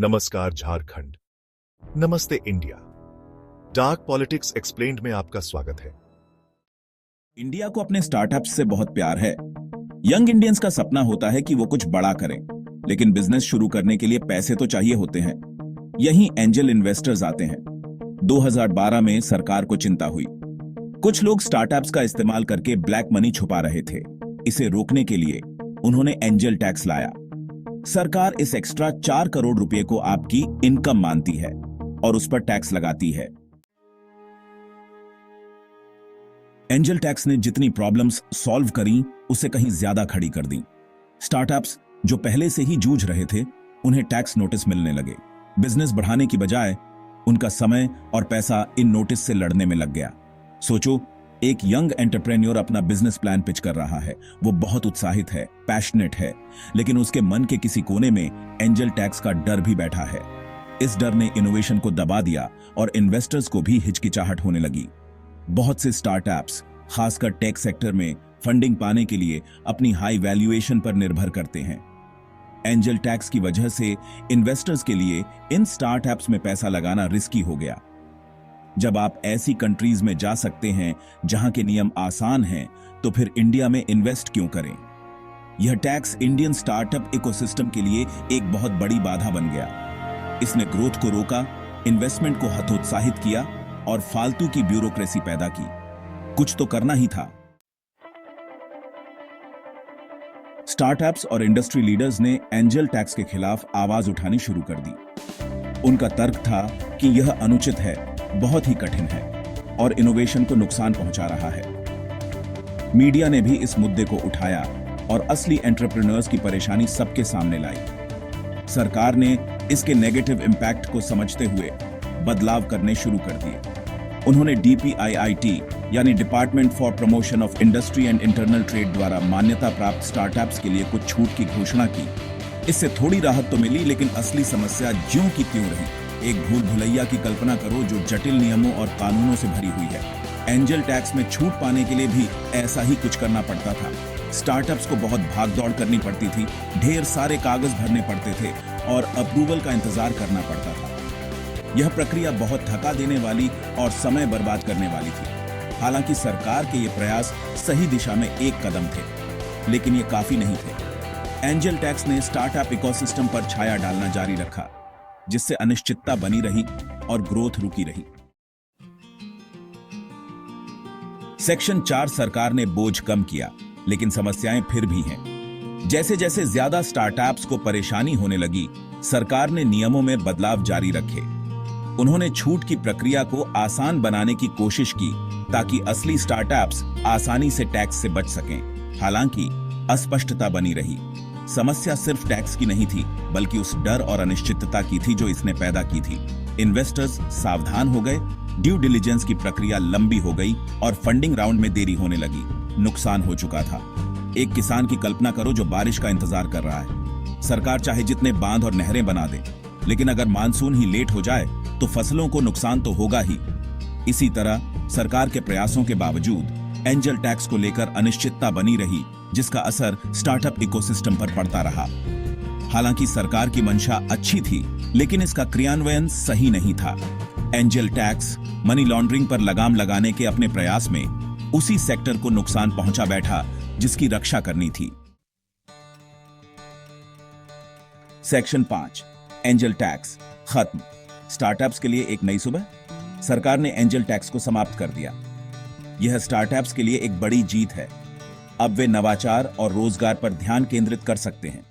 नमस्कार झारखंड। नमस्ते India. Dark politics explained में आपका स्वागत है। इंडिया को अपने स्टार्टअप्स से बहुत प्यार है। यंग इंडियंस का सपना होता है कि वो कुछ बड़ा करें, लेकिन बिजनेस शुरू करने के लिए पैसे तो चाहिए होते हैं। यहीं एंजल इन्वेस्टर्स आते हैं। 2012 में सरकार को चिंता हुई। कुछ लोग स्टार्टअप्स का इस्तेमाल करके ब्लैक मनी छुपा रहे थे। इसे रोकने के लिए उन्होंने एंजल टैक्स लाया। सरकार इस एक्स्ट्रा 4 करोड़ रुपए को आपकी इनकम मानती है और उस पर टैक्स लगाती है। एंजल टैक्स ने जितनी प्रॉब्लम्स सॉल्व करी, उसे कहीं ज्यादा खड़ी कर दी। स्टार्टअप्स जो पहले से ही जूझ रहे थे, उन्हें टैक्स नोटिस मिलने लगे। बिजनेस बढ़ाने की बजाय उनका समय और पैसा इन नोटिस से लड़ने में लग गया। सोचो, एक यंग एंटरप्रेन्योर अपना बिजनेस प्लान पिच कर रहा है। वो बहुत उत्साहित है, पैशनेट है, लेकिन उसके मन के किसी कोने में एंजल टैक्स का डर भी बैठा है। इस डर ने इनोवेशन को दबा दिया और इन्वेस्टर्स को भी हिचकिचाहट होने लगी। बहुत से स्टार्टअप्स, खासकर टेक सेक्टर में, फंडिंग पाने के लिए अपनी हाई वैल्यूएशन पर निर्भर करते हैं। एंजल टैक्स की वजह से इन्वेस्टर्स के लिए इन स्टार्टअप्स में पैसा लगाना रिस्की हो गया। जब आप ऐसी कंट्रीज में जा सकते हैं जहां के नियम आसान हैं, तो फिर इंडिया में इन्वेस्ट क्यों करें? यह टैक्स इंडियन स्टार्टअप इकोसिस्टम के लिए एक बहुत बड़ी बाधा बन गया। इसने ग्रोथ को रोका, इन्वेस्टमेंट को हतोत्साहित किया और फालतू की ब्यूरोक्रेसी पैदा की। कुछ तो करना ही था। स्टार्टअप्स और इंडस्ट्री लीडर्स ने एंजल टैक्स के खिलाफ आवाज उठानी शुरू कर दी। उनका तर्क था कि यह अनुचित है, बहुत ही कठिन है और इनोवेशन को नुकसान पहुंचा रहा है। मीडिया ने भी इस मुद्दे को उठाया और असली एंटरप्रेन्योर्स की परेशानी सबके सामने लाई। सरकार ने इसके नेगेटिव इंपैक्ट को समझते हुए बदलाव करने शुरू कर दिए। उन्होंने DPIIT यानी department for promotion of industry and internal trade द्वारा मान्यता प्राप्त स्टार्टअप्स के लिए कुछ छूट की घोषणा की। इससे थोड़ी राहत तो मिली, लेकिन असली समस्या ज्यों की त्यों रही। एक भूल भुलैया की कल्पना करो जो जटिल नियमों और कानूनों से भरी हुई है। एंजल टैक्स में छूट पाने के लिए भी ऐसा ही कुछ करना पड़ता था। स्टार्टअप्स को बहुत भागदौड़ करनी पड़ती थी, ढेर सारे कागज भरने पड़ते थे और अप्रूवल का इंतजार करना पड़ता था। यह प्रक्रिया बहुत थका देने वाली और समय बर्बाद करने वाली थी। हालांकि सरकार के ये प्रयास सही दिशा में एक कदम थे, लेकिन ये काफी नहीं थे। एंजल टैक्स ने स्टार्टअप इकोसिस्टम पर छाया डालना जारी रखा, जिससे अनिश्चितता बनी रही और ग्रोथ रुकी रही। सेक्शन 4 सरकार ने बोझ कम किया, लेकिन समस्याएं फिर भी हैं। जैसे जैसे ज्यादा स्टार्टअप्स को परेशानी होने लगी, सरकार ने नियमों में बदलाव जारी रखे। उन्होंने छूट की प्रक्रिया को आसान बनाने की कोशिश की ताकि असली स्टार्टअप्स आसानी से टैक्स से बच सकें। हालांकि अस्पष्टता बनी रही। समस्या सिर्फ टैक्स की नहीं थी, बल्कि उस डर और अनिश्चितता की थी जो इसने पैदा की थी। इन्वेस्टर्स सावधान हो गए, ड्यू डिलिजेंस की प्रक्रिया लंबी हो गई और फंडिंग राउंड में देरी होने लगी। नुकसान हो चुका था। एक किसान की कल्पना करो जो बारिश का इंतजार कर रहा है। सरकार चाहे जितने बांध और नहरें बना दे, लेकिन अगर मानसून ही लेट हो जाए तो फसलों को नुकसान तो होगा ही। इसी तरह सरकार के प्रयासों के बावजूद एंजल टैक्स को लेकर अनिश्चितता बनी रही, जिसका असर स्टार्टअप इकोसिस्टम पर पड़ता रहा। हालांकि सरकार की मंशा अच्छी थी, लेकिन इसका क्रियान्वयन सही नहीं था। एंजल टैक्स मनी लॉन्ड्रिंग पर लगाम लगाने के अपने प्रयास में उसी सेक्टर को नुकसान पहुंचा बैठा जिसकी रक्षा करनी थी। सेक्शन 5 एंजल टैक्स खत्म। स्टार्टअप्स के लिए एक नई सुबह। सरकार ने एंजल टैक्स को समाप्त कर दिया। यह स्टार्टअप्स के लिए एक बड़ी जीत है। अब वे नवाचार और रोजगार पर ध्यान केंद्रित कर सकते हैं।